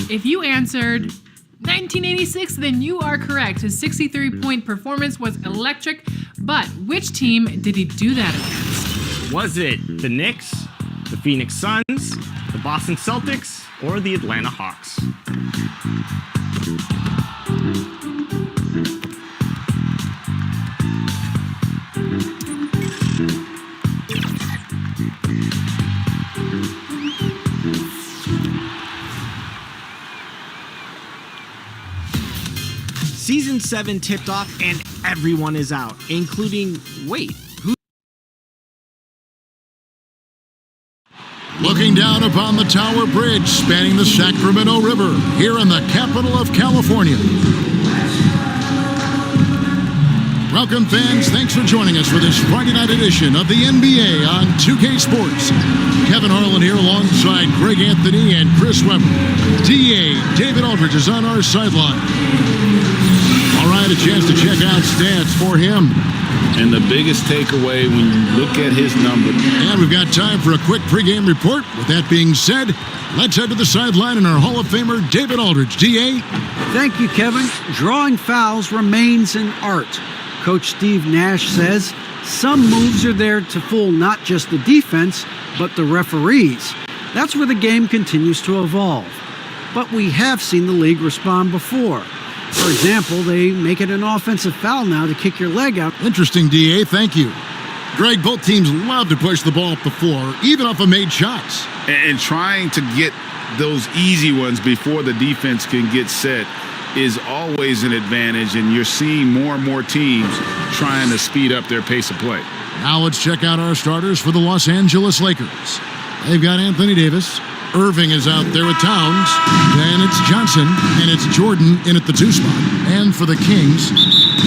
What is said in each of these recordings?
If you answered 1986, then you are correct. His 63-point performance was electric, but which team did he do that against? Was it the Knicks, the Phoenix Suns, the Boston Celtics, or the Atlanta Hawks? Season 7 tipped off and everyone is out, including, wait, who? Looking down upon the Tower Bridge spanning the Sacramento River here in the capital of California. Welcome, fans. Thanks for joining us for this Friday night edition of the NBA on 2K Sports. Kevin Harlan here alongside Greg Anthony and Chris Webber. DA David Aldridge is on our sideline. All right, a chance to check out stats for him. And the biggest takeaway when you look at his numbers. And we've got time for a quick pregame report. With that being said, let's head to the sideline and our Hall of Famer, David Aldridge. DA? Thank you, Kevin. Drawing fouls remains an art. Coach Steve Nash says some moves are there to fool not just the defense, but the referees. That's where the game continues to evolve. But we have seen the league respond before. For example, they make it an offensive foul now to kick your leg out. Interesting, DA. Thank you. Greg, both teams love to push the ball up the floor, even off of made shots. And trying to get those easy ones before the defense can get set is always an advantage, and you're seeing more and more teams trying to speed up their pace of play. Now let's check out our starters for the Los Angeles Lakers. They've got Anthony Davis. Irving is out there with Towns. Then it's Johnson, and it's Jordan in at the 2 spot. And for the Kings,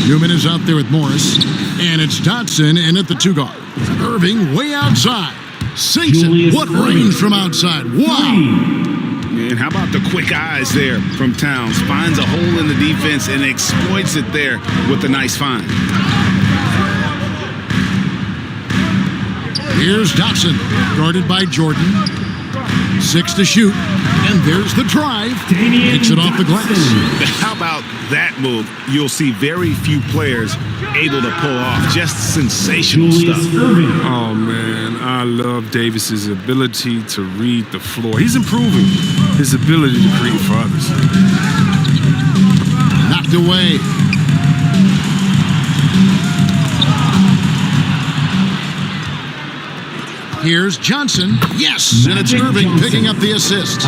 Newman is out there with Morris, and it's Dotson in at the 2 guard. Irving way outside. Sinks it. What range from outside. Wow. And how about the quick eyes there from Towns? Finds a hole in the defense and exploits it there with a nice find. Here's Dotson, guarded by Jordan. 6 to shoot, and there's the drive. Takes it off the glass. How about that move? You'll see very few players able to pull off just sensational stuff. Oh, man, I love Davis's ability to read the floor. He's improving his ability to create for others. Knocked away. Here's Johnson. Yes! And it's Irving picking up the assist.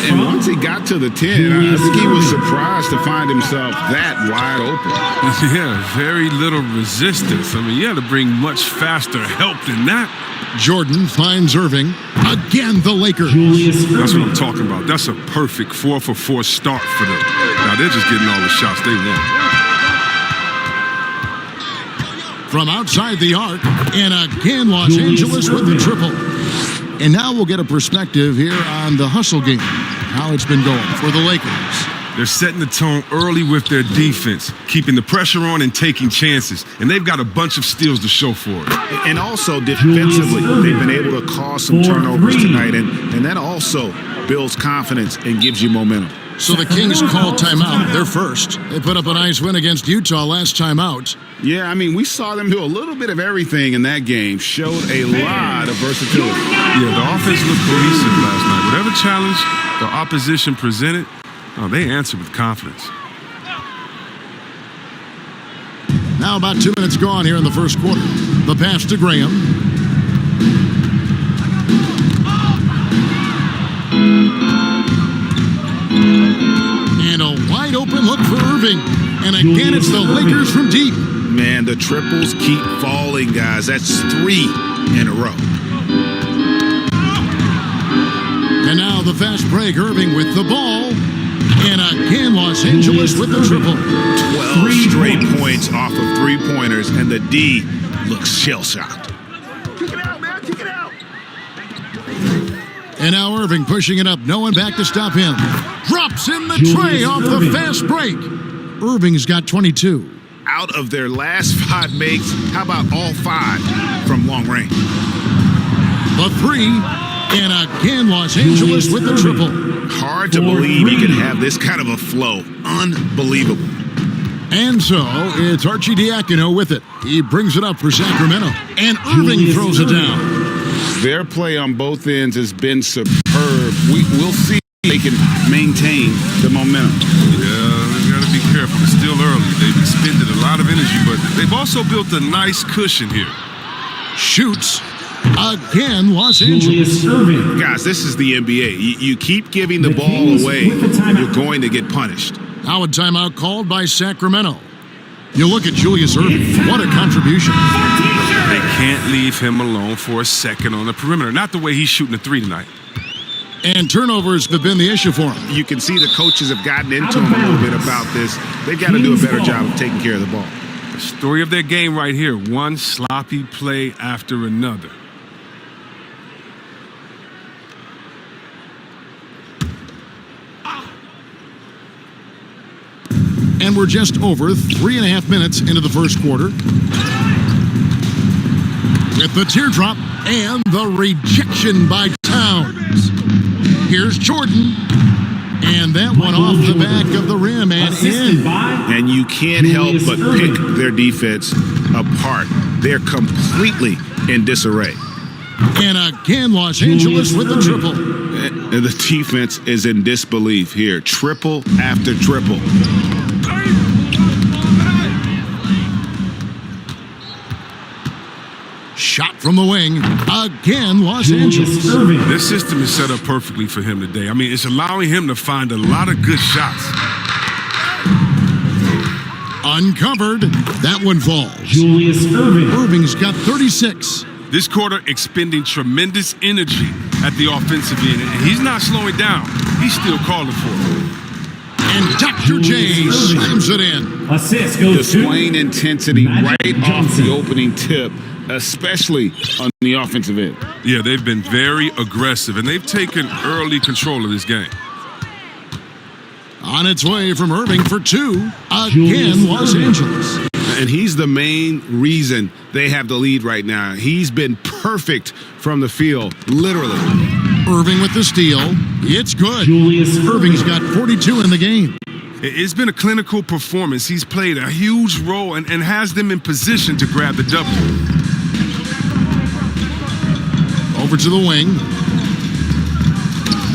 And once he got to the 10, I think he was surprised to find himself that wide open. Yeah, very little resistance. I mean, you had to bring much faster help than that. Jordan finds Irving. Again, the Lakers. That's what I'm talking about. That's a perfect 4-for-4 start for them. Now they're just getting all the shots they want. From outside the arc, and again Los Angeles with the triple. And now we'll get a perspective here on the hustle game, how it's been going for the Lakers. They're setting the tone early with their defense, keeping the pressure on and taking chances. And they've got a bunch of steals to show for it. And also defensively, they've been able to cause some turnovers tonight, and that also builds confidence and gives you momentum. So the Kings called timeout. They're first. They put up a nice win against Utah last time out. Yeah, I mean, we saw them do a little bit of everything in that game. Showed a lot of versatility. Yeah, the offense looked cohesive last night. Whatever challenge the opposition presented, they answered with confidence. Now about 2 minutes gone here in the first quarter. The pass to Graham. And a wide open look for Irving. And again, it's the Lakers from deep. Man, the triples keep falling, guys. That's 3 in a row. And now the fast break. Irving with the ball. And again, Los Angeles with the triple. 12 straight points off of 3-pointers, and the D looks shell-shocked. Kick it out, man. Kick it out. And now Irving pushing it up. No one back to stop him. Drops in the tray off the fast break. Irving's got 22. Out of their last 5 makes, how about all 5 from long range? The 3 And again, Los Angeles with the triple. Hard to believe you can have this kind of a flow. Unbelievable. And so it's Archie Diacono with it. He brings it up for Sacramento. And Irving throws it down. Their play on both ends has been superb. We'll see if they can maintain the momentum. Yeah, they've got to be careful. It's still early. They've expended a lot of energy, but they've also built a nice cushion here. Shoots. Again, Los Angeles. Guys, this is the NBA. You keep giving the ball away, you're going to get punished. Now a timeout called by Sacramento. You look at Julius Irving. What a contribution. They can't leave him alone for a second on the perimeter. Not the way he's shooting the three tonight. And turnovers have been the issue for him. You can see the coaches have gotten into him a little bit about this. They've got to do a better job of taking care of the ball. The story of their game right here. One sloppy play after another. And we're just over 3.5 minutes into the first quarter. With the teardrop and the rejection by Towns. Here's Jordan. And that one off the back of the rim and in. And you can't help but pick their defense apart. They're completely in disarray. And again, Los Angeles with the triple. And the defense is in disbelief here. Triple after triple. Shot from the wing. Again, Los Angeles. This system is set up perfectly for him today. I mean, it's allowing him to find a lot of good shots. Uncovered. That one falls. Julius Irving. Irving's got 36. This quarter expending tremendous energy at the offensive end, and he's not slowing down. He's still calling for it. And Dr. J slams it in. Assist goes Displaying to intensity right Magic off Johnson. the opening tip, especially on the offensive end. Yeah, they've been very aggressive, and they've taken early control of this game. On its way from Irving for two. Again, Los Angeles. And he's the main reason they have the lead right now. He's been perfect from the field, literally. Irving with the steal. It's good. Julius Irving's got 42 in the game. It's been a clinical performance. He's played a huge role and has them in position to grab the W. Over to the wing.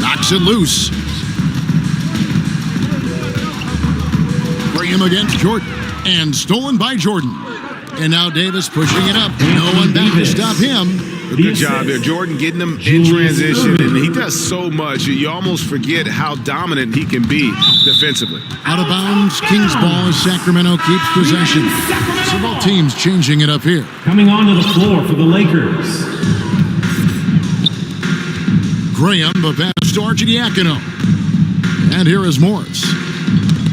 Knocks it loose. Graham against Jordan. And stolen by Jordan. And now Davis pushing it up. No one back to stop him. Good job there. Jordan getting him in transition, and he does so much. You almost forget how dominant he can be defensively. Out of bounds, Kings ball as Sacramento keeps possession. So both teams changing it up here. Coming onto the floor for the Lakers. Graham, the pass to Archidiakono. And here is Morris.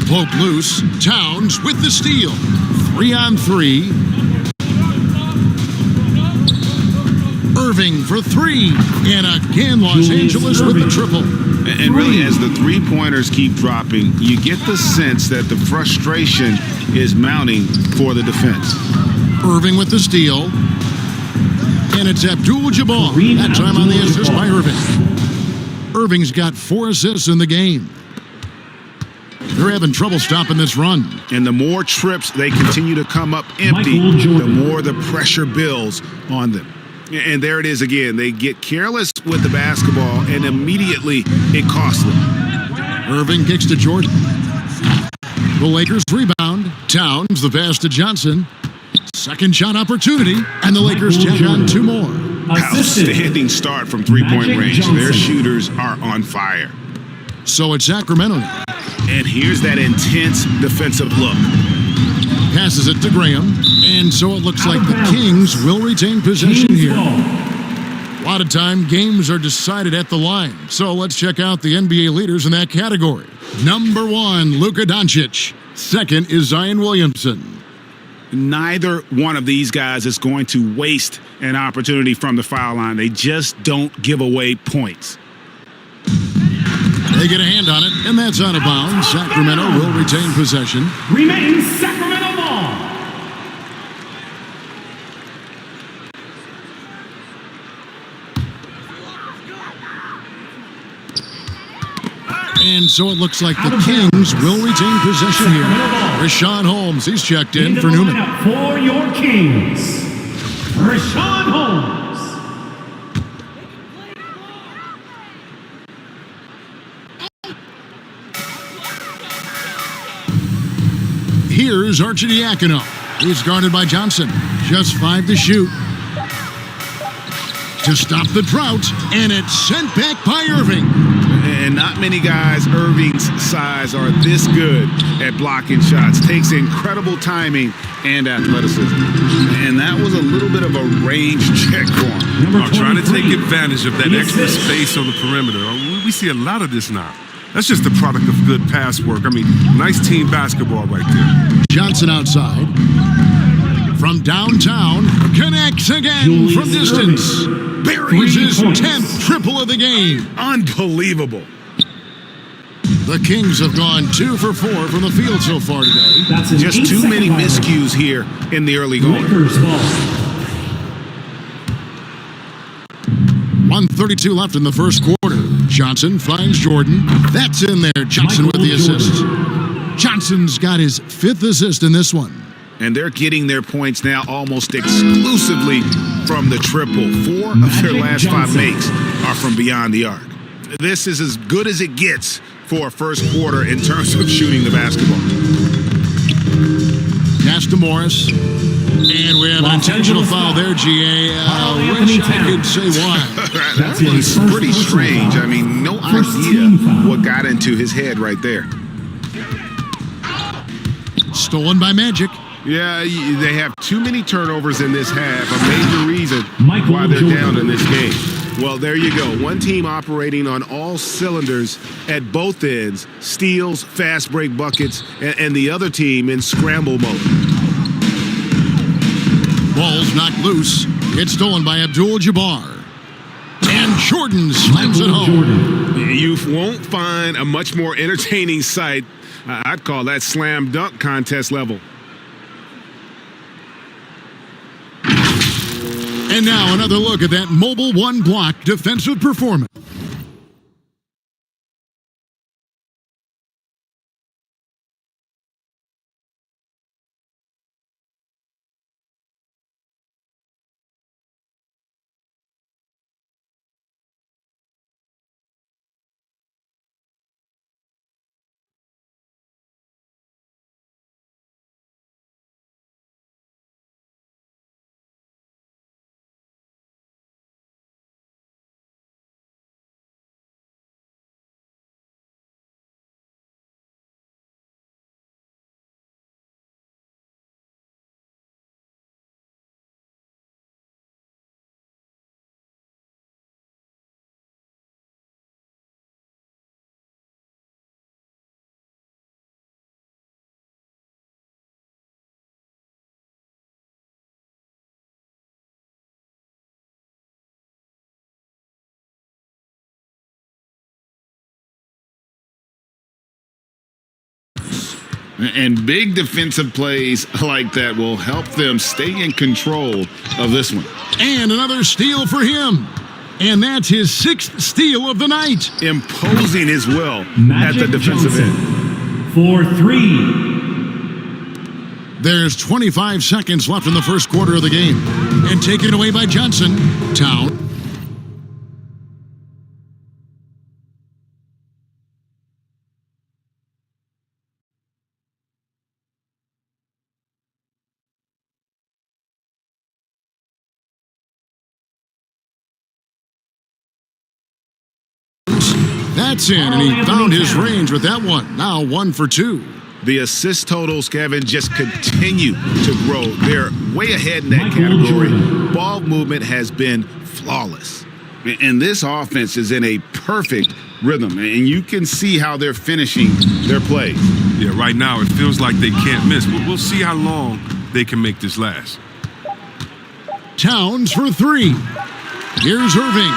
Poke loose. Towns with the steal. 3-on-3. Irving for three. And again, Los Angeles with the triple. And really, as the three-pointers keep dropping, you get the sense that the frustration is mounting for the defense. Irving with the steal. And it's Abdul-Jabbar. That time on the assist by Irving. Irving's got 4 assists in the game. They're having trouble stopping this run. And the more trips they continue to come up empty, the more the pressure builds on them. And there it is again. They get careless with the basketball, and immediately it costs them. Irving kicks to Jordan. The Lakers rebound. Towns, the pass to Johnson. Second shot opportunity, and the Lakers tack on 2 more. Outstanding start from three-point Magic range. Johnson. Their shooters are on fire. So it's Sacramento now. And here's that intense defensive look. Passes it to Graham, and so it looks like the Kings will retain possession here. A lot of time, games are decided at the line. So let's check out the NBA leaders in that category. Number 1, Luka Doncic. Second is Zion Williamson. Neither one of these guys is going to waste an opportunity from the foul line. They just don't give away points. They get a hand on it, and that's out of bounds. Sacramento will retain possession. Remains Sacramento ball. And so it looks like the Kings will retain possession here. Rashawn Holmes, he's checked in for Newman. For your Kings, Rashawn Holmes. Here's Arcidiacono. He's guarded by Johnson. Just 5 to shoot. To stop the drought, and it's sent back by Irving. And not many guys Irving's size are this good at blocking shots. Takes incredible timing and athleticism. And that was a little bit of a range check for him. Trying to take advantage of that extra space on the perimeter. We see a lot of this now. That's just the product of good pass work. I mean, nice team basketball right there. Johnson outside. From downtown, connects again from distance. Buries his 10th triple of the game. Unbelievable. The Kings have gone 2 for 4 from the field so far today. That's Just too many miscues here in the early going. Lakers ball. 1:32 left in the first quarter. Johnson finds Jordan. That's in there. Johnson with the assist. Johnson's got his 5th assist in this one. And they're getting their points now almost exclusively from the triple. 4 of their last 5 makes are from beyond the arc. This is as good as it gets for a first quarter in terms of shooting the basketball. Pass to Morris. And we have an intentional foul there, GA. Wish I could say why. That was pretty strange. I mean, no idea what got into his head right there. Stolen by Magic. Yeah, they have too many turnovers in this half. A major reason why they're down in this game. Well, there you go. One team operating on all cylinders at both ends. Steals, fast break buckets, and the other team in scramble mode. Ball's knocked loose. It's stolen by Abdul-Jabbar. And Jordan slams it home. You won't find a much more entertaining sight. I'd call that slam dunk contest level. And now another look at that mobile one-block defensive performance. And big defensive plays like that will help them stay in control of this one. And another steal for him. And that's his 6th steal of the night. Imposing his will Magic at the defensive Johnson end. For 3. There's 25 seconds left in the first quarter of the game. And taken away by Johnson. Town. That's in, and he found his range with that one. Now 1 for 2. The assist totals, Kevin, just continue to grow. They're way ahead in that category. Ball movement has been flawless. And this offense is in a perfect rhythm. And you can see how they're finishing their plays. Yeah, right now it feels like they can't miss. But we'll see how long they can make this last. Towns for 3. Here's Irving.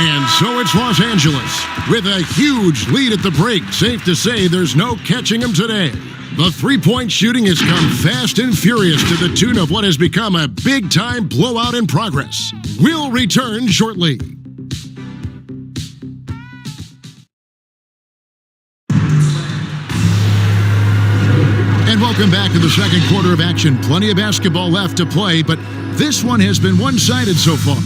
And so it's Los Angeles with a huge lead at the break. Safe to say there's no catching them today. The three-point shooting has come fast and furious to the tune of what has become a big-time blowout in progress. We'll return shortly. Welcome back to the second quarter of action. Plenty of basketball left to play, but this one has been one-sided so far.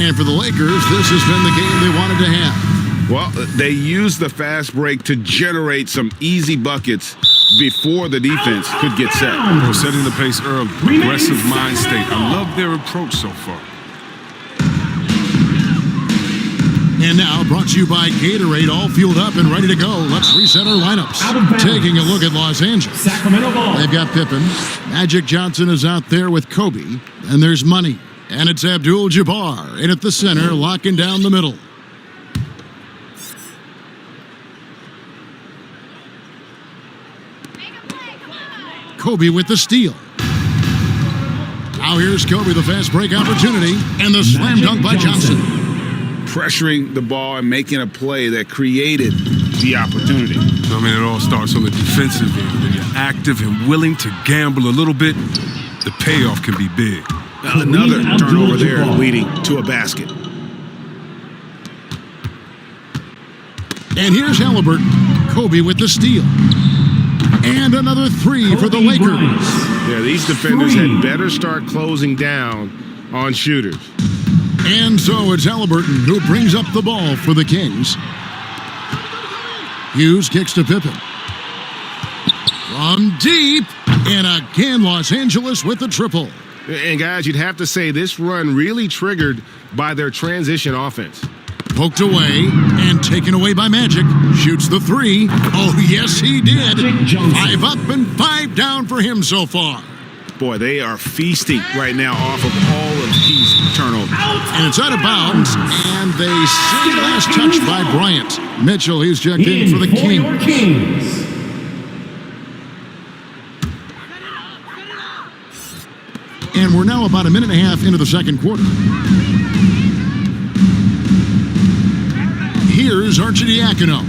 And for the Lakers, this has been the game they wanted to have. Well, they used the fast break to generate some easy buckets before the defense could get set. Well, setting the pace early. Aggressive mind state. I love their approach so far. And now, brought to you by Gatorade, all fueled up and ready to go. Let's reset our lineups. Taking a look at Los Angeles. Sacramento ball. They've got Pippen. Magic Johnson is out there with Kobe. And there's Money. And it's Abdul-Jabbar in at the center, locking down the middle. Kobe with the steal. Now here's Kobe, the fast break opportunity, and the slam dunk by Johnson. Pressuring the ball and making a play that created the opportunity. I mean, it all starts on the defensive end. When you're active and willing to gamble a little bit, the payoff can be big. Another turnover there leading to a basket. And here's Halliburton. Kobe with the steal. And another three for the Lakers. Yeah, these defenders had better start closing down on shooters. And so it's Halliburton who brings up the ball for the Kings. Hughes kicks to Pippen. From deep. And again, Los Angeles with the triple. And guys, you'd have to say this run really triggered by their transition offense. Poked away and taken away by Magic. Shoots the three. Oh, yes, he did. 5 up and 5 down for him so far. Boy, they are feasting right now off of all of these turnovers. And it's out of bounds. And they see last touch by Bryant. Mitchell, he's checked in for the Kings. And we're now about a minute and a half into the second quarter. Here's Arcidiacono.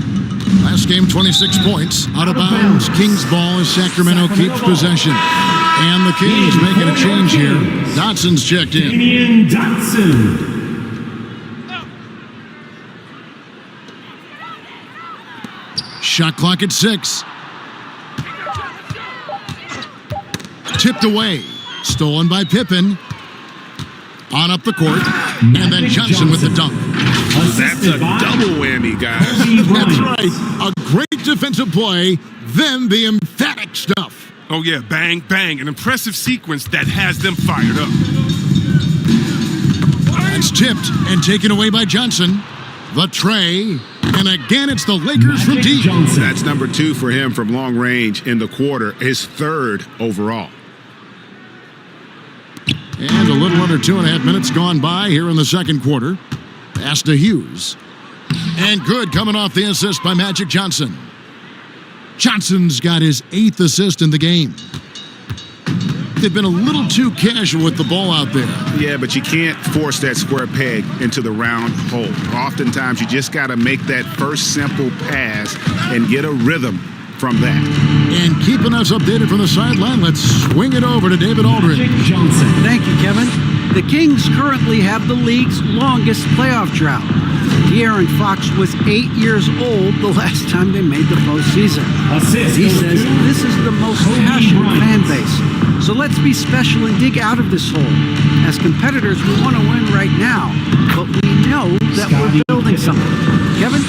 Last game, 26 points. Out of bounds. Kings ball as Sacramento keeps possession. And the Kings making a change here. Dotson's checked in. Damian Dotson. Shot clock at 6. Tipped away. Stolen by Pippen. On up the court. And then Johnson with the dunk. That's a double whammy, guys. That's right. A great defensive play, then the emphatic stuff. Oh, yeah, bang, bang. An impressive sequence that has them fired up. That's tipped and taken away by Johnson. The tray. And again, it's the Lakers from deep. That's number 2 for him from long range in the quarter. His 3rd overall. And a little under 2.5 minutes gone by here in the second quarter. Pass to Hughes. And good coming off the assist by Magic Johnson. Johnson's got his 8th assist in the game. They've been a little too casual with the ball out there. Yeah, but you can't force that square peg into the round hole. Oftentimes, you just got to make that first simple pass and get a rhythm from that. And keeping us updated from the sideline, let's swing it over to David Aldridge. Thank you, Kevin. The Kings currently have the league's longest playoff drought. De'Aaron Fox was 8 years old the last time they made the postseason. Assist He goes says to this is the most Kobe passionate Bryant. fan base. So let's be special and dig out of this hole. As competitors, we want to win right now, but we know that we're building something. Kevin?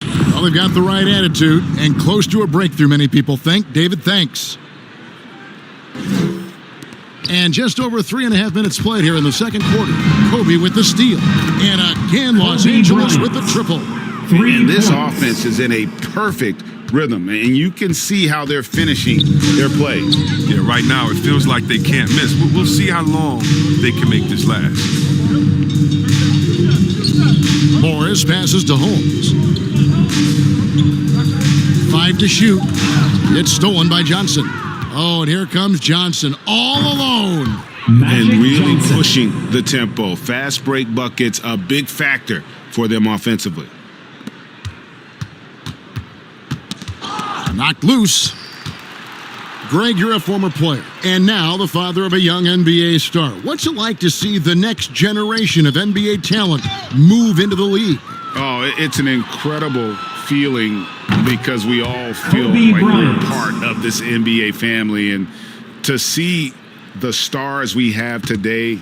Well, they've got the right attitude and close to a breakthrough, many people think. David, thanks. And just over 3.5 minutes played here in the second quarter. Kobe with the steal. And again, Los Angeles with the triple. And this offense is in a perfect rhythm, and you can see how they're finishing their plays. Yeah, right now it feels like they can't miss. We'll see how long they can make this last. Morris passes to Holmes. 5 to shoot. It's stolen by Johnson. Oh, and here comes Johnson all alone. And really pushing the tempo. Fast break buckets, a big factor for them offensively. Knocked loose. Greg, you're a former player, and now the father of a young NBA star. What's it like to see the next generation of NBA talent move into the league? Oh, it's an incredible feeling because we all feel Kobe like Bryant. we're part of this NBA family. And to see the stars we have today,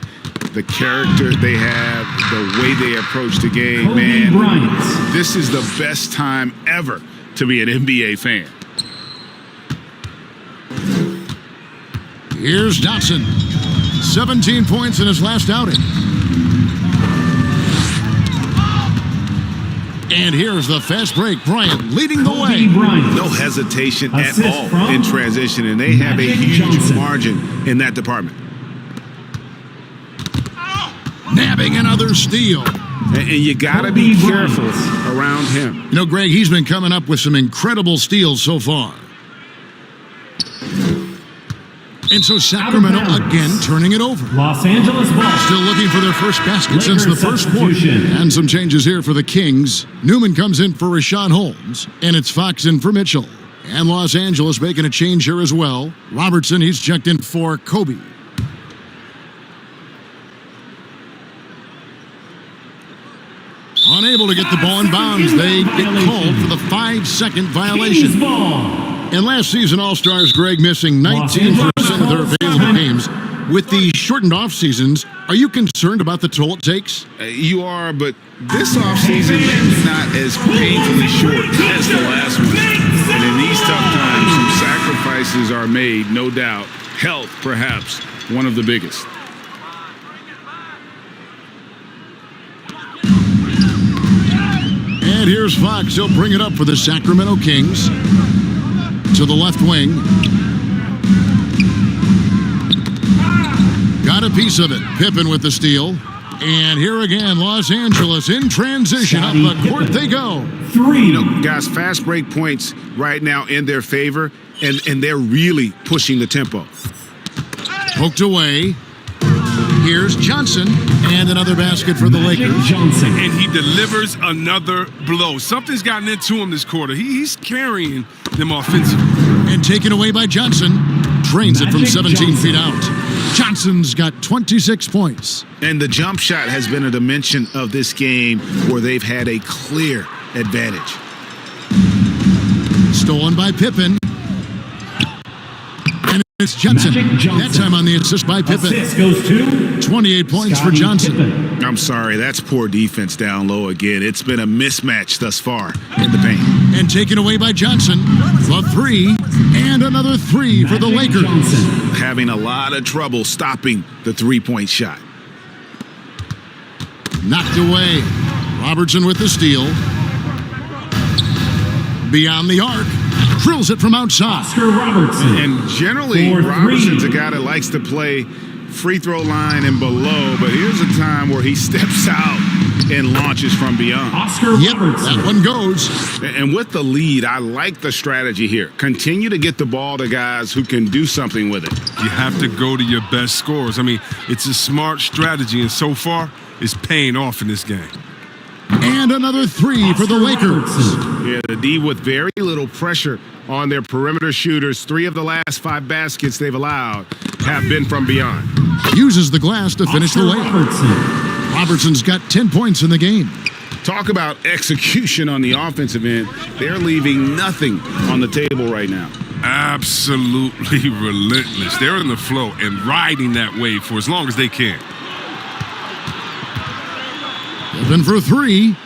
the character they have, the way they approach the game, Kobe man, Bryant. this is the best time ever to be an NBA fan. Here's Dotson. 17 points in his last outing. And here's the fast break. Bryant leading the way. Kobe Bryant. No hesitation at Assist all from in transition, and they have a Magic huge Johnson. margin in that department. Nabbing another steal. And you got to be Kobe careful Bryant. around him. You know, Greg, he's been coming up with some incredible steals so far. And so Sacramento Out of bounds. again turning it over. Los Angeles ball. Still looking for their first basket Lakers since the first quarter. substitution. And some changes here for the Kings. Newman comes in for Rashawn Holmes, and it's Fox in for Mitchell. And Los Angeles making a change here as well. Robertson, he's checked in for Kobe. Unable to get the ball in bounds. They get called for the 5-second Kings violation. ball. And last season, All-Stars Greg missing 19% of their available games. With the shortened off seasons, are you concerned about the toll it takes? You are, but this offseason maybe not as painfully short as the last one. And in these tough times, some sacrifices are made, no doubt. Health, perhaps, one of the biggest. And here's Fox. He'll bring it up for the Sacramento Kings. To the left wing. Got a piece of it. Pippen with the steal. And here again, Los Angeles in transition. Up the court they go. 3. You know, guys, fast break points right now in their favor, and they're really pushing the tempo. Poked away. Here's Johnson. And another basket for the Lakers. Johnson. And he delivers another blow. Something's gotten into him this quarter. He's carrying them offensively. And taken away by Johnson. Drains it from 17 feet out. Johnson's got 26 points. And the jump shot has been a dimension of this game where they've had a clear advantage. Stolen by Pippen. And it's Johnson. That time on the assist by Pippen. Assist goes to 28 points for Scottie Johnson. Pippen. I'm sorry, that's poor defense down low again. It's been a mismatch thus far in the paint. And taken away by Johnson. The three. And another three for the Lakers. Johnson. Having a lot of trouble stopping the three-point shot. Knocked away. Robertson with the steal. Beyond the arc. Drills it from outside. Oscar Robertson. And generally, For three. Robertson's a guy that likes to play free throw line and below, but here's a time where he steps out and launches from beyond. Oscar Yep, Robertson. that one goes. And with the lead, I like the strategy here. Continue to get the ball to guys who can do something with it. You have to go to your best scorers. I mean, it's a smart strategy, and so far, it's paying off in this game. And another three for the Lakers. Yeah, the D with very little pressure on their perimeter shooters. 3 of the last 5 baskets they've allowed have been from beyond. Uses the glass to finish the Oscar layup. Robertson. Robertson's got 10 points in the game. Talk about execution on the offensive end. They're leaving nothing on the table right now. Absolutely relentless. They're in the flow and riding that wave for as long as they can. Pippen for 3.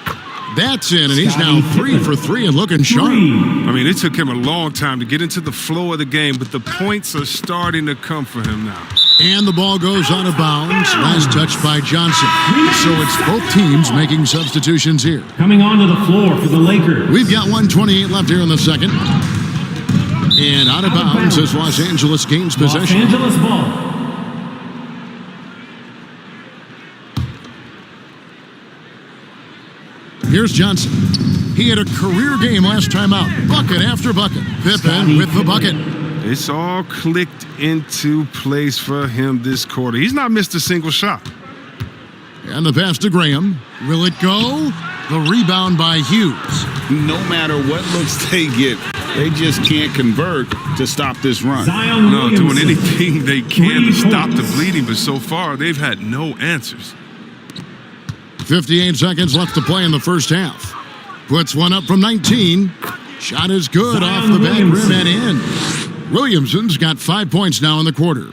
That's in, and he's now 3 for 3 and looking sharp. I mean, it took him a long time to get into the flow of the game, but the points are starting to come for him now. And the ball goes out of bounds. Last touch by Johnson. So it's both teams making substitutions here. Coming onto the floor for the Lakers. We've got 1:28 left here in the second. And out of bounds as Los Angeles gains possession. Los Angeles ball. Here's Johnson. He had a career game last time out. Bucket after bucket. Pippen with the bucket. It's all clicked into place for him this quarter. He's not missed a single shot. And the pass to Graham. Will it go? The rebound by Hughes. No matter what looks they get, they just can't convert to stop this run. Zion No, Williamson. doing anything they can to 3 stop the points. bleeding, but so far they've had no answers. 58 seconds left to play in the first half. Puts one up from 19. Shot is good off the back rim and in. Williamson's got 5 points now in the quarter.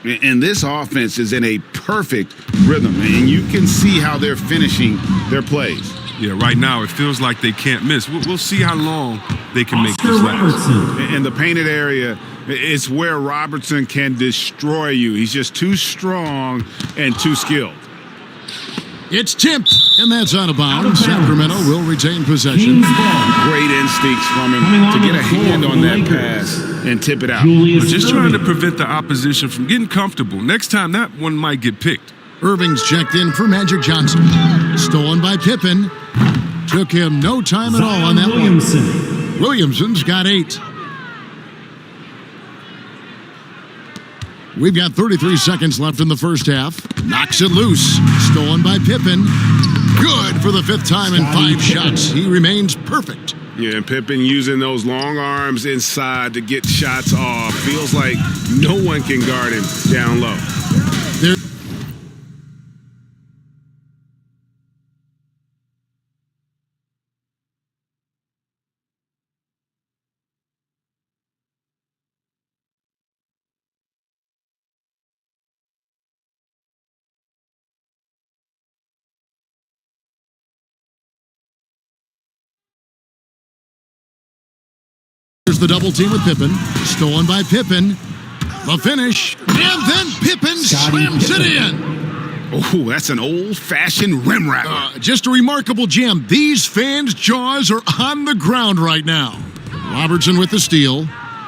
And this offense is in a perfect rhythm, and you can see how they're finishing their plays. Yeah, right now it feels like they can't miss. We'll see how long they can make Oscar this last. Robertson. In the painted area, it's where Robertson can destroy you. He's just too strong and too skilled. It's tipped, and that's out of bounds. Sacramento will retain possession. Kings ball. Great instincts from him Coming to onto get the a floor hand for on the that Lakers. pass and tip it out. Julius Just trying to Irving. prevent the opposition from getting comfortable. Next time, that one might get picked. Irving's checked in for Magic Johnson. Stolen by Pippen. Took him no time at all on that Williamson. one. Williamson's got 8. We've got 33 seconds left in the first half. Knocks it loose. Stolen by Pippen. Good for the 5th time in 5 shots. He remains perfect. Yeah, and Pippen using those long arms inside to get shots off. Feels like no one can guard him down low. There. Here's the double team with Pippen. Stolen by Pippen. The finish. And then Pippen slams it in. Oh, that's an old-fashioned rim rapper. Just a remarkable jam. These fans' jaws are on the ground right now. Robertson with the steal.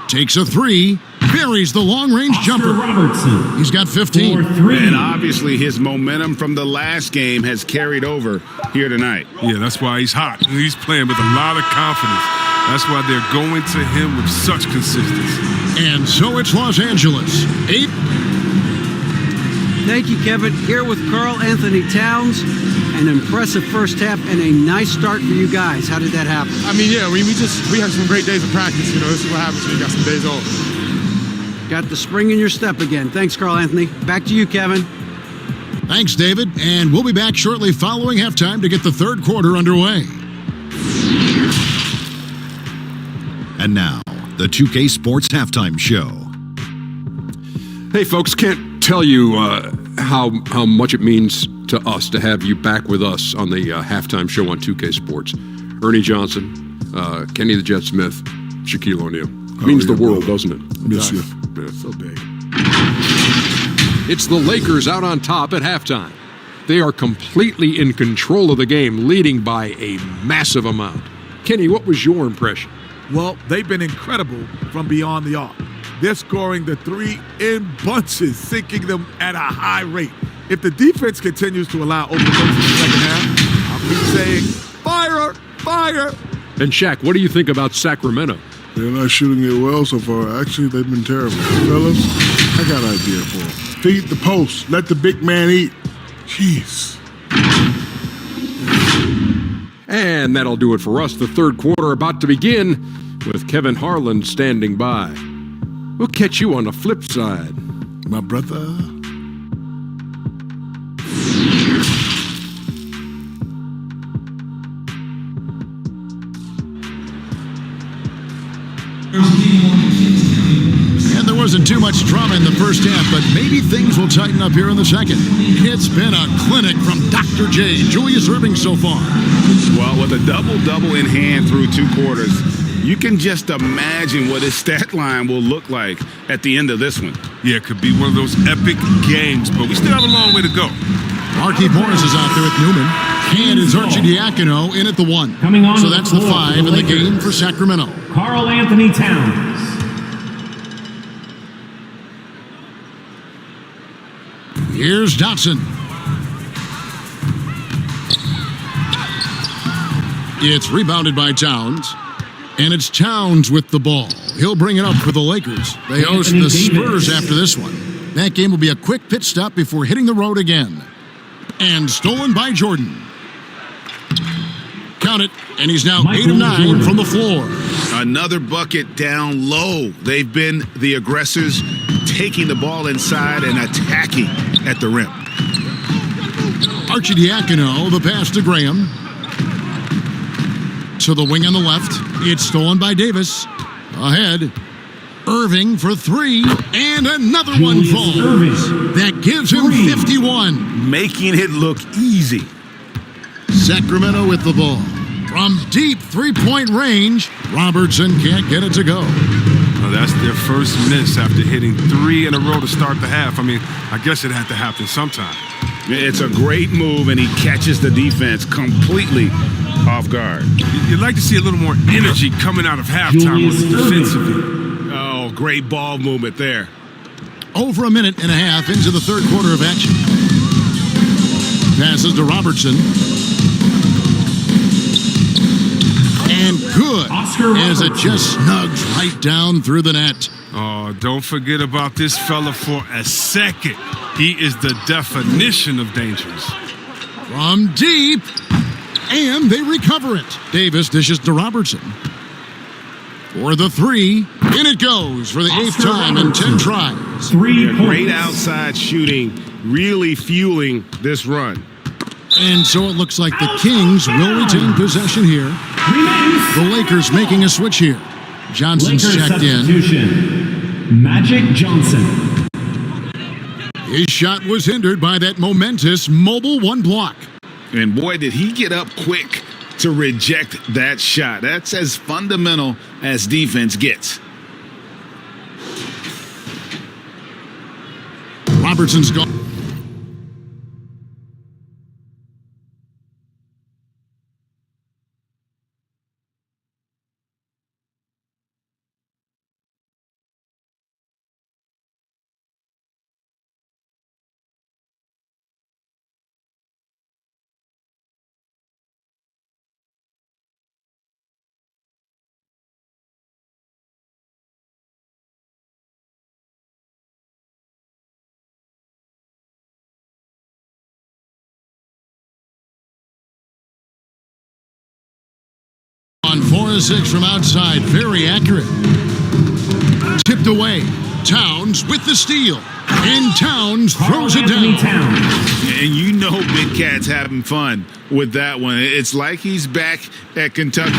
Takes a 3. Buries the long-range Oscar jumper. Robertson. He's got 15. For 3. And obviously his momentum from the last game has carried over here tonight. Yeah, that's why he's hot. He's playing with a lot of confidence. That's why they're going to him with such consistency. And so it's Los Angeles. 8. Thank you, Kevin. Here with Karl Anthony Towns. An impressive first half and a nice start for you guys. How did that happen? I mean, yeah, we had some great days of practice. You know, this is what happens when you got some days off. Got the spring in your step again. Thanks, Karl Anthony. Back to you, Kevin. Thanks, David. And we'll be back shortly following halftime to get the third quarter underway. And now, the 2K Sports Halftime Show. Hey, folks, can't tell you how much it means to us to have you back with us on the halftime show on 2K Sports. Ernie Johnson, Kenny the Jet Smith, Shaquille O'Neal. Means the world, doesn't it? Yes, yeah. Yeah, so big. It's the Lakers out on top at halftime. They are completely in control of the game, leading by a massive amount. Kenny, what was your impression? Well, they've been incredible from beyond the arc. They're scoring the three in bunches, sinking them at a high rate. If the defense continues to allow open looks in the second half, I'll keep saying, fire, fire. And Shaq, what do you think about Sacramento? They're not shooting it well so far. Actually, they've been terrible. Fellas, I got an idea for them. Feed the post. Let the big man eat. Jeez. And that'll do it for us. The third quarter about to begin with Kevin Harlan standing by. We'll catch you on the flip side. My brother. And there wasn't too much drama in the first half, but maybe things will tighten up here in the second. It's been a clinic from Dr. J, Julius Irving so far. Well, with a double-double in hand through two quarters, you can just imagine what his stat line will look like at the end of this one. Yeah, it could be one of those epic games, but we still have a long way to go. Marquise Morris is out there with Newman. And it's Arcidiacono in at the 1. Coming on so the that's the floor 5 for in the the Lakers. game for Sacramento. Karl Anthony Towns. Here's Dotson. It's rebounded by Towns. And it's Towns with the ball. He'll bring it up for the Lakers. They host the Spurs after this one. That game will be a quick pit stop before hitting the road again. And stolen by Jordan. Count it. And he's now 8 of 9 from the floor. Another bucket down low. They've been the aggressors, taking the ball inside and attacking at the rim. Arcidiacono, the pass to Graham. To the wing on the left. It's stolen by Davis. Ahead. Irving for 3. And another one falls. That gives him 51. Making it look easy. Sacramento with the ball. From deep three-point range, Robertson can't get it to go. Well, that's their first miss after hitting 3 in a row to start the half. I mean, I guess it had to happen sometime. It's a great move, and he catches the defense completely off guard. You'd like to see a little more energy coming out of halftime on the defensive end. Oh, great ball movement there. Over a minute and a half into the third quarter of action. Passes to Robertson. And good, as it just snugs right down through the net. Oh, don't forget about this fella for a second. He is the definition of dangerous. From deep, and they recover it. Davis dishes to Robertson. For the 3, and it goes for the 8th time in 10 tries. 3 points. Great outside shooting, really fueling this run. And so it looks like the Kings will retain possession here. The Lakers making a switch here. Johnson's Lakers checked in. substitution. Magic Johnson. His shot was hindered by that momentous mobile 1 block. And boy, did he get up quick to reject that shot. That's as fundamental as defense gets. Robertson's gone. a 6 from outside. Very accurate. Tipped away. Towns with the steal. And Towns throws it down. And you know Big Cat's having fun with that one. It's like he's back at Kentucky.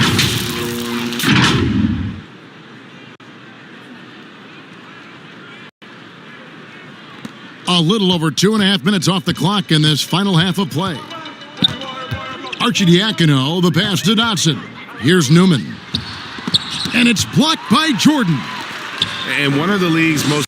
A little over 2.5 minutes off the clock in this final half of play. Arcidiacono, the pass to Dotson. Here's Newman. And it's blocked by Jordan. And one of the league's most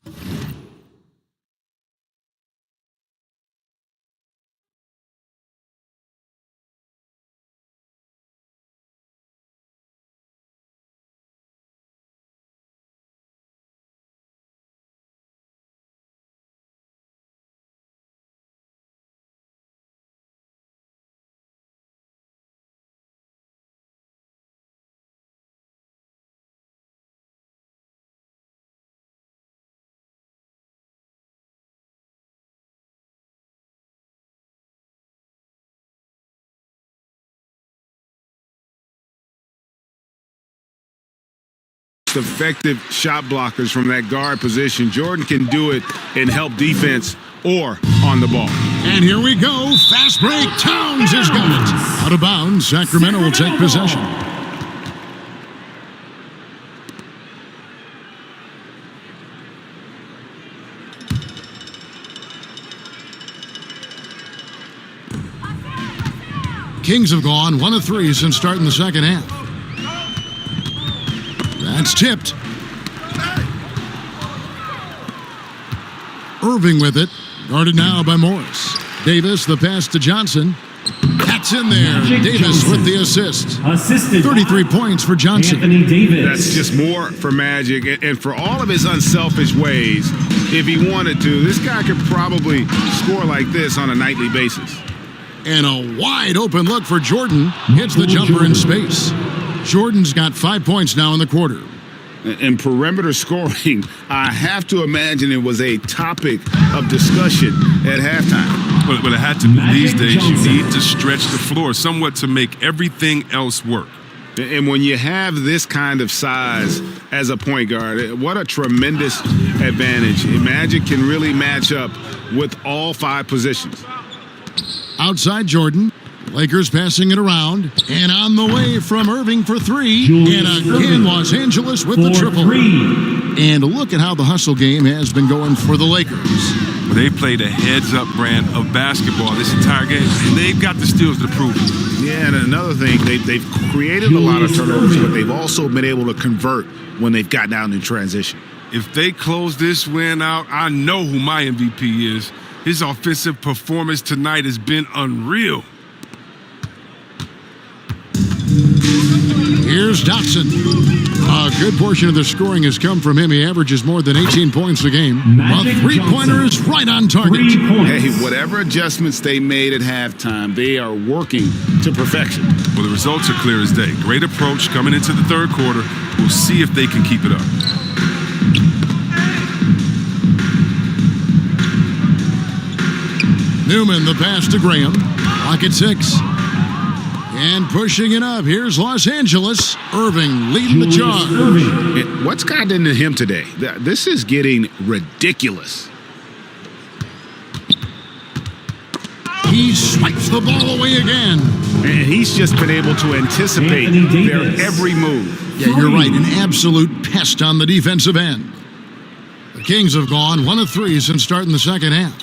effective shot blockers from that guard position. Jordan can do it and help defense or on the ball. And here we go. Fast break. Towns has got it. Out of bounds. Sacramento will take possession. Kings have gone 1 of 3 since starting the second half. That's tipped. Irving with it. Guarded now by Morris. Davis, the pass to Johnson. That's in there. Davis with the assist. 33 points for Johnson. Anthony Davis. That's just more for Magic. And for all of his unselfish ways, if he wanted to, this guy could probably score like this on a nightly basis. And a wide open look for Jordan. Hits the jumper in space. Jordan's got 5 points now in the quarter. And perimeter scoring, I have to imagine it was a topic of discussion at halftime. But it had to be these days. You need to stretch the floor somewhat to make everything else work. And when you have this kind of size as a point guard, what a tremendous advantage. Magic can really match up with all 5 positions. Outside Jordan. Lakers passing it around. And on the way from Irving for 3. And again, Los Angeles with the triple. And look at how the hustle game has been going for the Lakers. They played a heads-up brand of basketball this entire game, and they've got the steals to prove it. Yeah, and another thing, they've created a lot of turnovers, but they've also been able to convert when they've gotten out in transition. If they close this win out, I know who my MVP is. His offensive performance tonight has been unreal. Here's Dotson. A good portion of the scoring has come from him. He averages more than 18 points a game. A three-pointer is right on target. Hey, whatever adjustments they made at halftime, they are working to perfection. Well, the results are clear as day. Great approach coming into the third quarter. We'll see if they can keep it up. Newman, the pass to Graham. Clock at 6. And pushing it up, here's Los Angeles. Irving leading the charge. What's gotten into him today? This is getting ridiculous. He swipes the ball away again. And he's just been able to anticipate their every move. Yeah, you're right. An absolute pest on the defensive end. The Kings have gone 1 of 3 since starting the second half.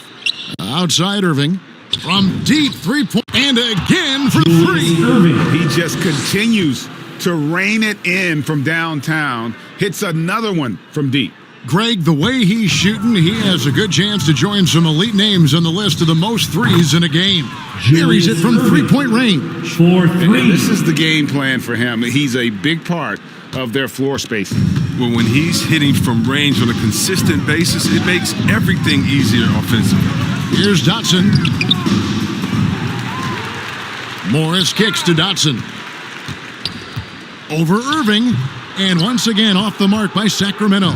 Outside Irving. From deep 3-point, and again for 3. He just continues to rein it in from downtown. Hits another one from deep. Greg, the way he's shooting, he has a good chance to join some elite names on the list of the most threes in a game. Buries it from 3-point range. For 3. And this is the game plan for him. He's a big part of their floor spacing. Well, when he's hitting from range on a consistent basis, it makes everything easier offensively. Here's Dotson. Morris kicks to Dotson. Over Irving. And once again off the mark by Sacramento.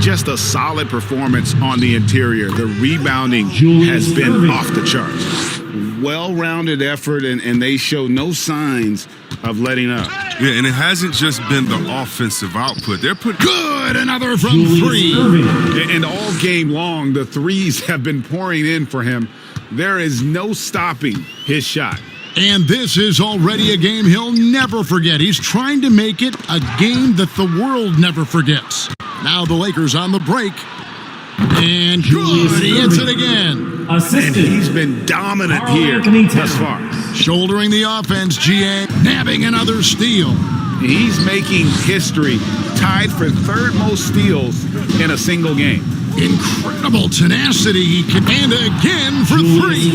Just a solid performance on the interior. The rebounding has been off the charts. well-rounded effort, and they show no signs of letting up. Yeah, and it hasn't just been the offensive output. They're putting Good, another from three. And all game long, the threes have been pouring in for him. There is no stopping his shot. And this is already a game he'll never forget. He's trying to make it a game that the world never forgets. Now the Lakers on the break. And good, he hits it again. And he's been dominant here thus far. Shouldering the offense, GA, nabbing another steal. He's making history, tied for third most steals in a single game. Incredible tenacity. He can, and again for three.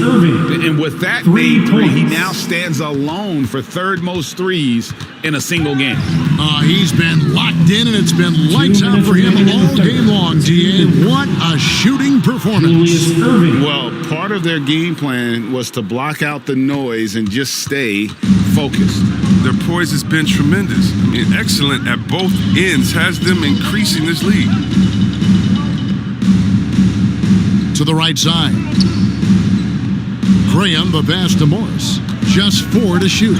And with that made three, he now stands alone for third most threes in a single game. He's been locked in, and it's been lights out for him all game long, DA. What a shooting performance. Well, part of their game plan was to block out the noise and just stay focused. their poise has been tremendous. I mean, excellent at both ends, has them increasing this lead. To the right side. Graham, the pass to Morris. Just 4 to shoot.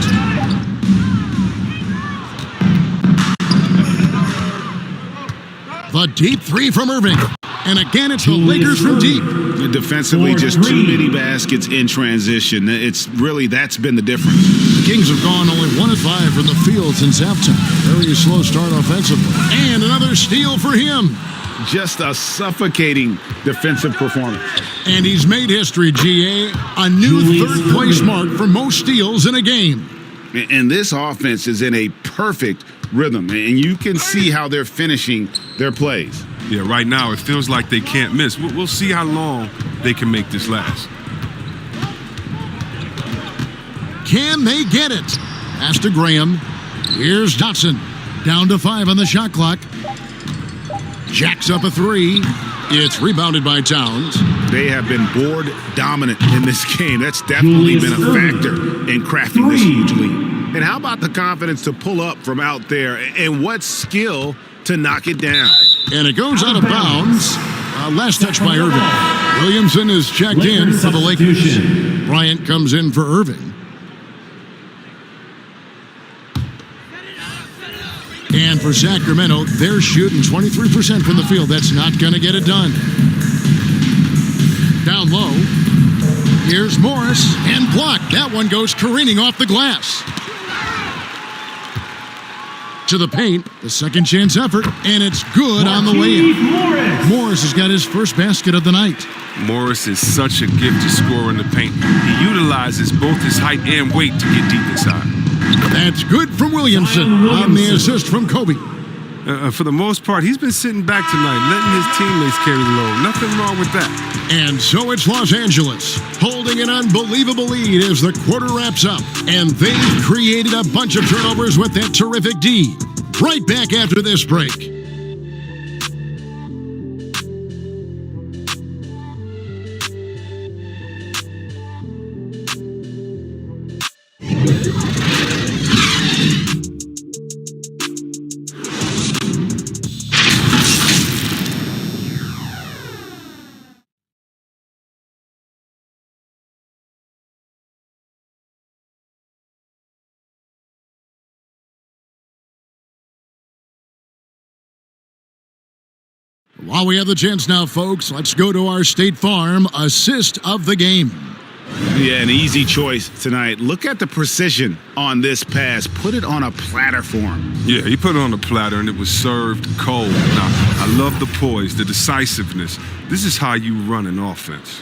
The deep 3 from Irving. And again, it's the Lakers from deep. Defensively, just too many baskets in transition. It's really, that's been the difference. The Kings have gone only 1 of 5 from the field since halftime. Very slow start offensively. And another steal for him. Just a suffocating defensive performance. And he's made history, GA. A new third-place mark for most steals in a game. And this offense is in a perfect rhythm. And you can see how they're finishing their plays. Yeah, right now it feels like they can't miss. We'll see how long they can make this last. Can they get it? Pass to Graham. Here's Johnson. Down to 5 on the shot clock. Jacks up a 3. It's rebounded by Towns. They have been board dominant in this game. That's definitely been a factor in crafting this huge lead. And how about the confidence to pull up from out there, and what skill to knock it down. And it goes out of bounds. Last touch by Irving. Williamson is checked in for the Lakers. Bryant comes in for Irving. And for Sacramento, they're shooting 23% from the field. That's not going to get it done. Down low. Here's Morris. And blocked. That one goes careening off the glass. To the paint, the second chance effort, and it's good on the layup. Morris has got his first basket of the night. Morris is such a gift to score in the paint. He utilizes both his height and weight to get deep inside. That's good from Williamson on the assist from Kobe. For the most part, he's been sitting back tonight, letting his teammates carry the load. Nothing wrong with that. And so it's Los Angeles, holding an unbelievable lead as the quarter wraps up. And they've created a bunch of turnovers with that terrific D. Right back after this break. While we have the chance now, folks, let's go to our State Farm assist of the game. Yeah, an easy choice tonight. Look at the precision on this pass. Put it on a platter for him. Yeah, he put it on a platter, and it was served cold. Now, I love the poise, the decisiveness. This is how you run an offense.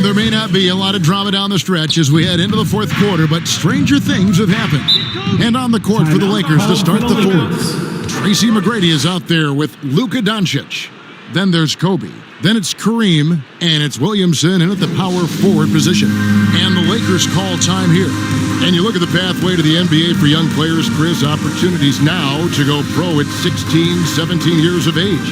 There may not be a lot of drama down the stretch as we head into the fourth quarter, but stranger things have happened. And on the court for the Lakers to start the fourth, Tracy McGrady is out there with Luka Doncic. Then there's Kobe. Then it's Kareem, and it's Williamson in at the power forward position. And the Lakers call time here. And you look at the pathway to the NBA for young players, Chris, opportunities now to go pro at 16, 17 years of age.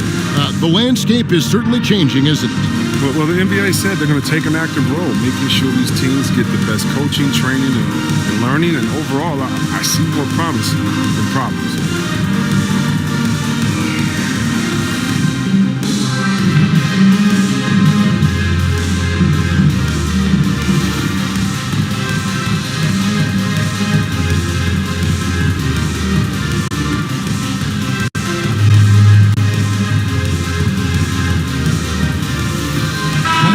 The landscape is certainly changing, isn't it? Well, the NBA said they're going to take an active role, making sure these teams get the best coaching, training, and learning. And overall, I see more promise than problems.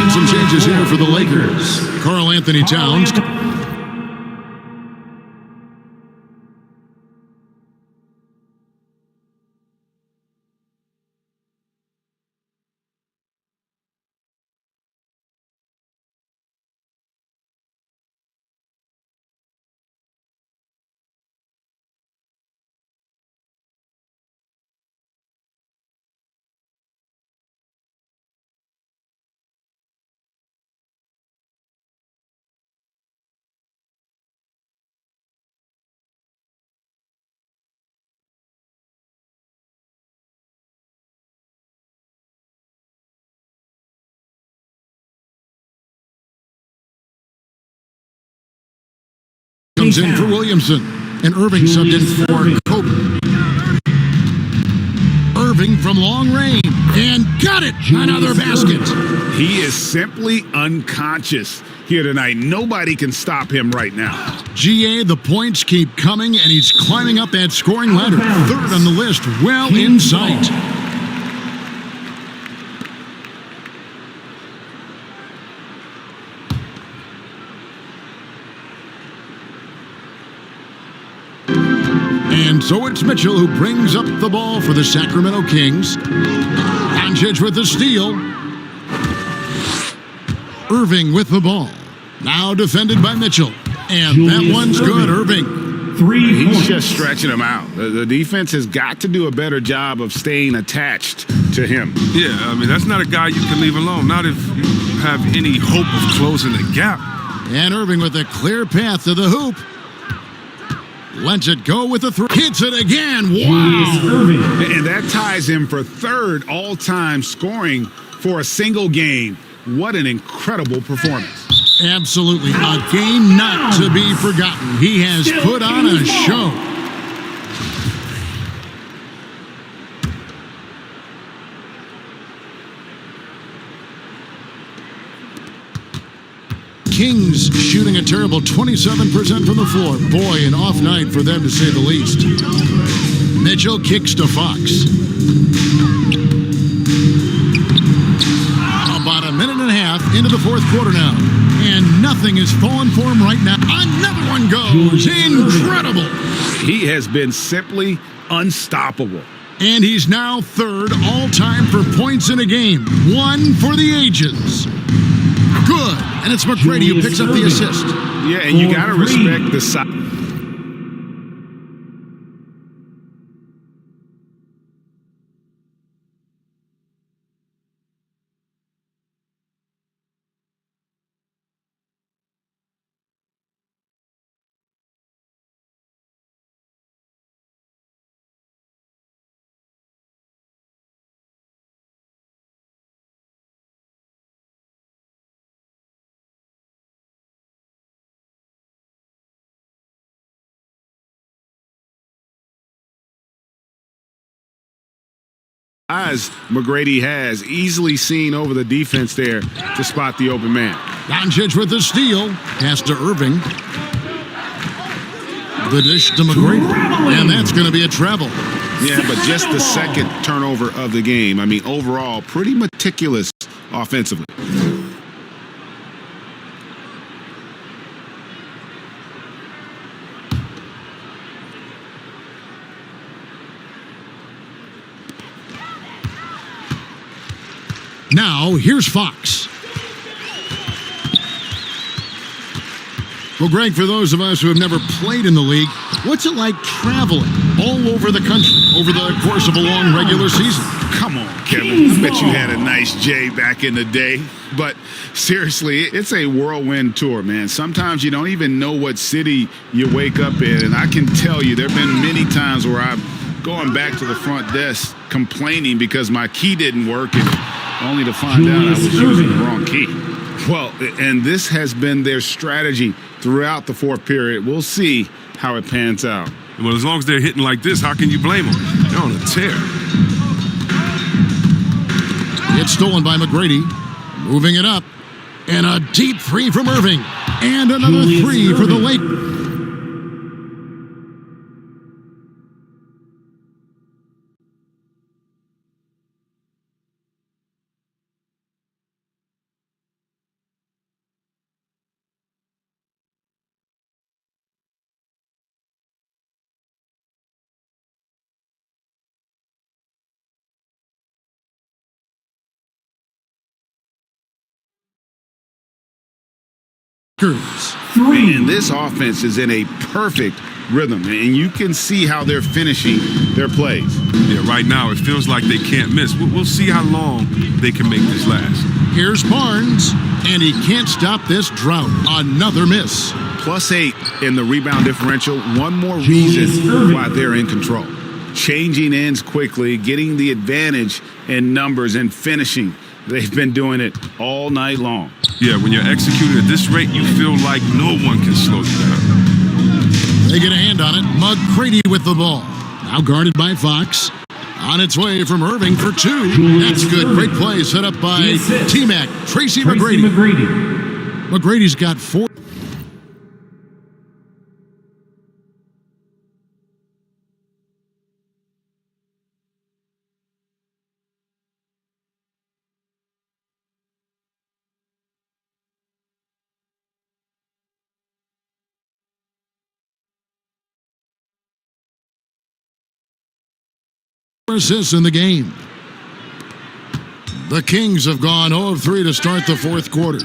Some changes here for the Lakers. Karl Anthony Towns. Comes in for Williamson, and Irving subbed in for Kobe. Irving from long range, and got it! Another basket. He is simply unconscious here tonight. Nobody can stop him right now. GA, the points keep coming, and he's climbing up that scoring ladder. Third on the list, well in sight. And so it's Mitchell who brings up the ball for the Sacramento Kings. Doncic with the steal. Irving with the ball. Now defended by Mitchell. And that one's good, Irving. He's just stretching him out. The defense has got to do a better job of staying attached to him. Yeah, I mean, that's not a guy you can leave alone. Not if you have any hope of closing the gap. And Irving with a clear path to the hoop. Lets it go with the three. Hits it again. Wow. And that ties him for third all-time scoring for a single game. What an incredible performance. Absolutely. A game not to be forgotten. He has put on a show. Kings shooting a terrible 27% from the floor. Boy, an off night for them to say the least. Mitchell kicks to Fox. About a minute and a half into the fourth quarter now. And nothing is falling for him right now. Another one goes. Incredible. He has been simply unstoppable. And he's now third all-time for points in a game. One for the ages. Good. And it's McGrady who picks up the assist. Yeah, and you got to respect the size. As McGrady has easily seen over the defense there to spot the open man. Doncic with the steal. Pass to Irving. The dish to McGrady. And that's going to be a travel. Yeah, but just the second turnover of the game. I mean, overall, pretty meticulous offensively. Now, here's Fox. Well, Greg, for those of us who have never played in the league, what's it like traveling all over the country over the course of a long regular season? Come on, Kevin. I bet you had a nice J back in the day. But seriously, it's a whirlwind tour, man. Sometimes you don't even know what city you wake up in. And I can tell you there have been many times where I've gone back to the front desk complaining because my key didn't work. And only to find out I was using the wrong key. Well, and this has been their strategy throughout the fourth period. We'll see how it pans out. Well, as long as they're hitting like this, how can you blame them? They're on a tear. It's stolen by McGrady. Moving it up. And a deep three from Irving. And another three for the Lake. And this offense is in a perfect rhythm, and you can see how they're finishing their plays. Yeah, right now it feels like they can't miss. We'll see how long they can make this last. Here's Barnes, and he can't stop this drought. Another miss. +8 in the rebound differential. One more reason why they're in control. Changing ends quickly, getting the advantage in numbers and finishing. They've been doing it all night long. Yeah, when you're executing at this rate, you feel like no one can slow you down. They get a hand on it. McGrady with the ball. Now guarded by Fox. On its way from Irving for two. That's good. Great play set up by T-Mac. Tracy McGrady. McGrady's got 4. Assists in the game. The Kings have gone 0 of 3 to start the fourth quarter.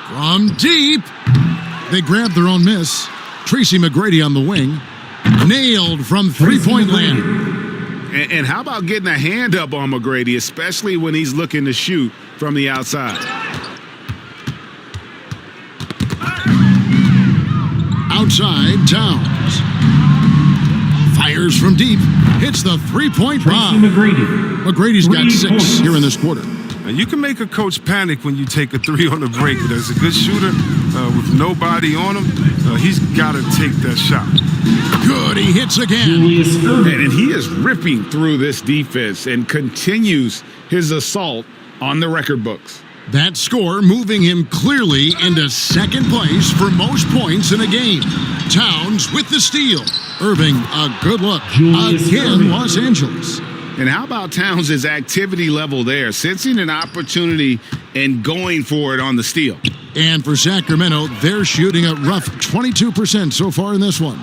From deep, they grab their own miss. Tracy McGrady on the wing. Nailed from three-point land. And how about getting a hand up on McGrady, especially when he's looking to shoot from the outside? Outside, Towns. Fires from deep. Hits the three-point bomb. McGrady's got 6 here in this quarter. Now you can make a coach panic when you take a 3 on the break. There's a good shooter with nobody on him. He's got to take that shot. Good, he hits again. And he is ripping through this defense and continues his assault on the record books. That score moving him clearly into second place for most points in a game. Towns with the steal. Irving, a good look. Again, Los Angeles. And how about Towns' activity level there? Sensing an opportunity and going for it on the steal. And for Sacramento, they're shooting a rough 22% so far in this one.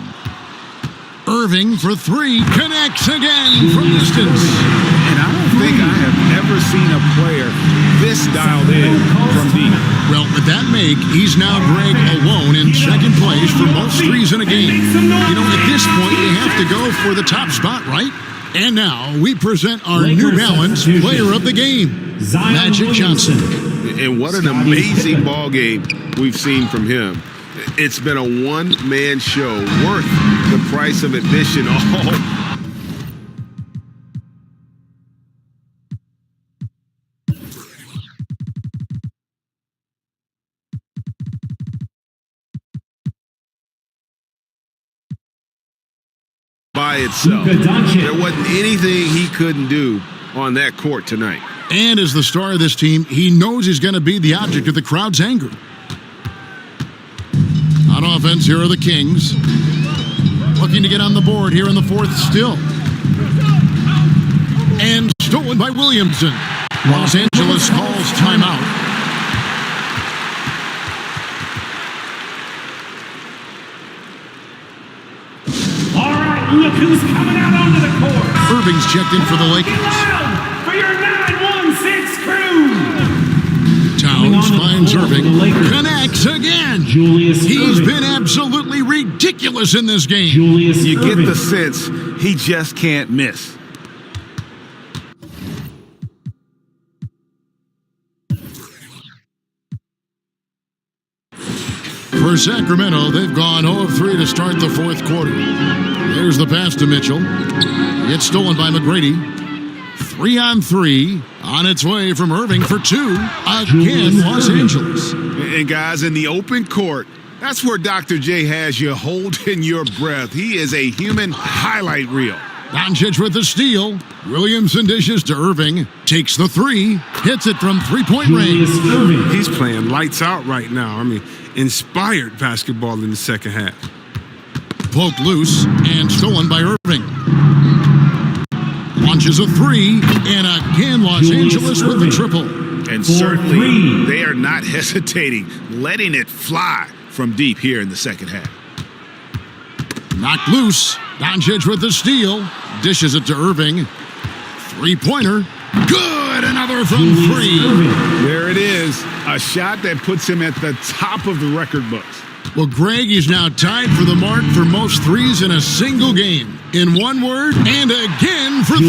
Irving for 3. Connects again from distance. And I don't think I have ever seen a player this dialed in from deep. Well, with that make, he's now Greg alone in second place for most threes in a game. You know, at this point, you have to go for the top spot, right? And now we present our New Balance player of the game, Magic Johnson. And what an amazing ball game we've seen from him. It's been a one-man show worth the price of admission all by itself. There wasn't anything he couldn't do on that court tonight. And as the star of this team, he knows he's going to be the object of the crowd's anger. On offense, here are the Kings. Looking to get on the board here in the fourth still. And stolen by Williamson. Los Angeles calls timeout. Look who's coming out onto the court. Irving's checked in for the Lakers. For your 916 crew. Towns finds Irving. Connects again. He's been absolutely ridiculous in this game. You get the sense he just can't miss. For Sacramento, they've gone 0 of 3 to start the fourth quarter. There's the pass to Mitchell. It's stolen by McGrady. 3-on-3 on its way from Irving for 2. Again, Los Angeles. And guys, in the open court, that's where Dr. J has you holding your breath. He is a human highlight reel. Doncic with the steal. Williamson dishes to Irving. Takes the 3. Hits it from three-point range. He's playing lights out right now. I mean, inspired basketball in the second half. Poked loose and stolen by Irving. Launches a 3. And again, Los Angeles with the triple. And certainly, they are not hesitating, letting it fly from deep here in the second half. Knocked loose. Doncic with the steal. Dishes it to Irving. Three-pointer. Good. Another from 3. There it is. A shot that puts him at the top of the record books. Well, Greg is now tied for the mark for most threes in a single game. In one word, and again for 3.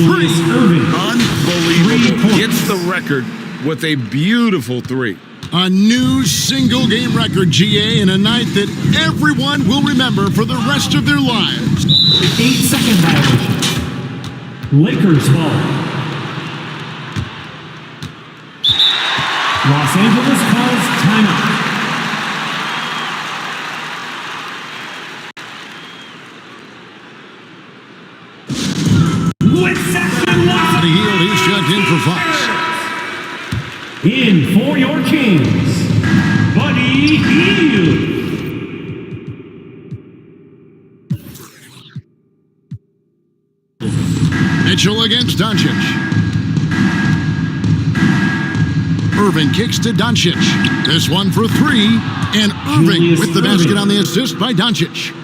Unbelievable. Gets the record with a beautiful 3. A new single-game record, GA, in a night that everyone will remember for the rest of their lives. 8-second violation. Lakers ball. Los Angeles calls timeout. With Sacramento. The heel, he's checked in for Fox. In for your Kings, Buddy Hield. Mitchell against Doncic. Irving kicks to Doncic. This one for 3. And Irving with the basket on the assist by Doncic.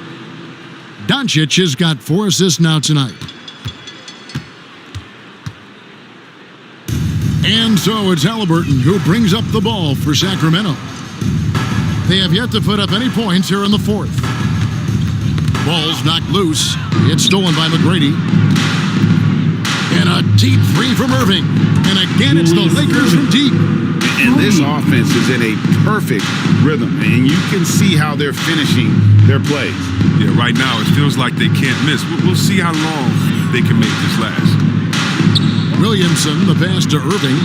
Doncic has got 4 assists now tonight. And so it's Halliburton who brings up the ball for Sacramento. They have yet to put up any points here in the 4th. Ball's knocked loose. It's stolen by McGrady. And a deep 3 from Irving. And again, it's the Lakers from deep. And this offense is in a perfect rhythm. And you can see how they're finishing their plays. Yeah, right now it feels like they can't miss. We'll see how long they can make this last. Williamson, the pass to Irving.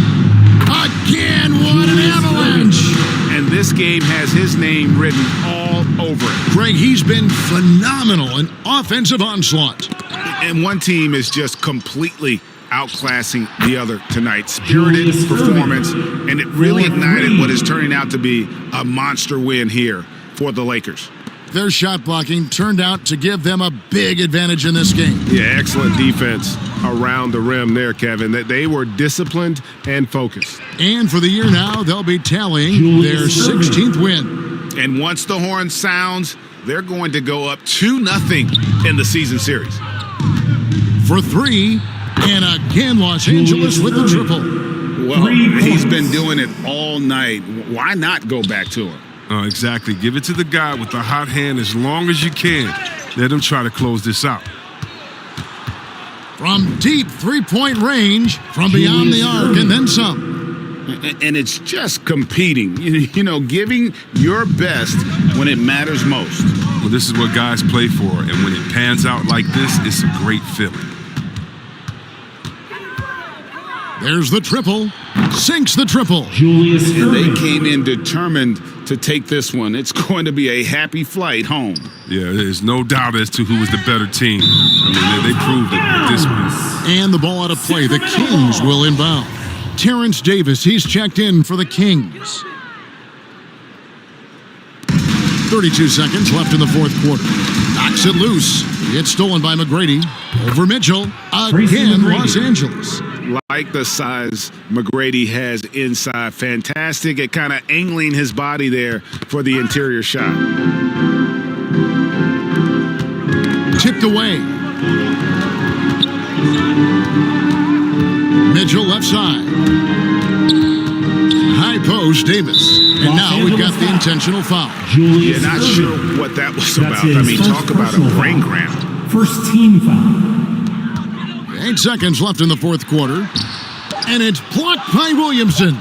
Again, what an avalanche! And this game has his name written all over it. Greg, he's been phenomenal in offensive onslaught. And one team is just completely outclassing the other tonight. Spirited performance, and it really ignited what is turning out to be a monster win here for the Lakers. Their shot blocking turned out to give them a big advantage in this game. Yeah, excellent defense around the rim there, Kevin. They were disciplined and focused. And for the year now, they'll be tallying their 16th win. And once the horn sounds, they're going to go up 2-0 in the season series. For 3, and again, Los Angeles with the triple. Well, he's been doing it all night. Why not go back to him? Exactly. Give it to the guy with the hot hand as long as you can. Let him try to close this out. From deep three-point range, from beyond the arc, and then some. And it's just competing, you know, giving your best when it matters most. Well, this is what guys play for, and when it pans out like this, it's a great feeling. There's the triple. Sinks the triple. And they came in determined to take this one. It's going to be a happy flight home. Yeah, there's no doubt as to who was the better team. I mean, they proved it with this one. And the ball out of play. The Kings will inbound. Terrence Davis, he's checked in for the Kings. 32 seconds left in the 4th quarter. Knocks it loose. It's stolen by McGrady. Over Mitchell. Again, Los Angeles. Like the size McGrady has inside. Fantastic at kind of angling his body there for the interior shot. Tipped away. Mitchell left side. High post, Davis. And now we've got the intentional foul. Yeah, not sure what that was about. I mean, talk about a brain cramp. First team foul. 8 seconds left in the 4th quarter. And it's blocked by Williamson.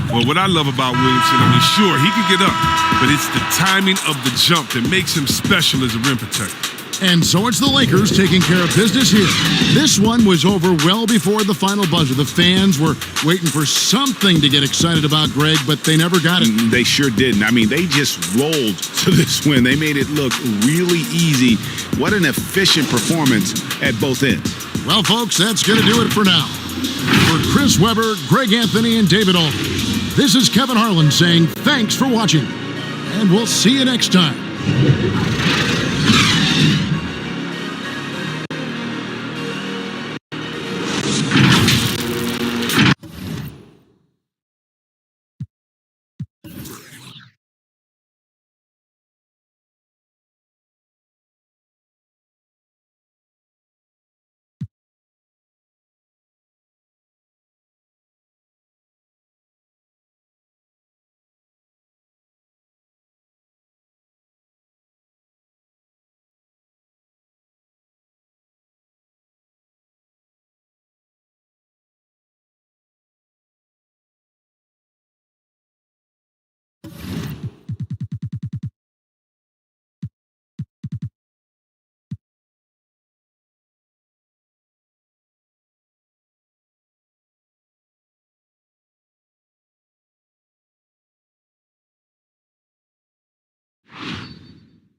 Well, what I love about Williamson, I mean, sure, he can get up, but it's the timing of the jump that makes him special as a rim protector. And so it's the Lakers taking care of business here. This one was over well before the final buzzer. The fans were waiting for something to get excited about, Greg, but they never got it. They sure didn't. I mean, they just rolled to this win. They made it look really easy. What an efficient performance at both ends. Well, folks, that's going to do it for now. For Chris Webber, Greg Anthony, and David Aldridge, this is Kevin Harlan saying thanks for watching, and we'll see you next time.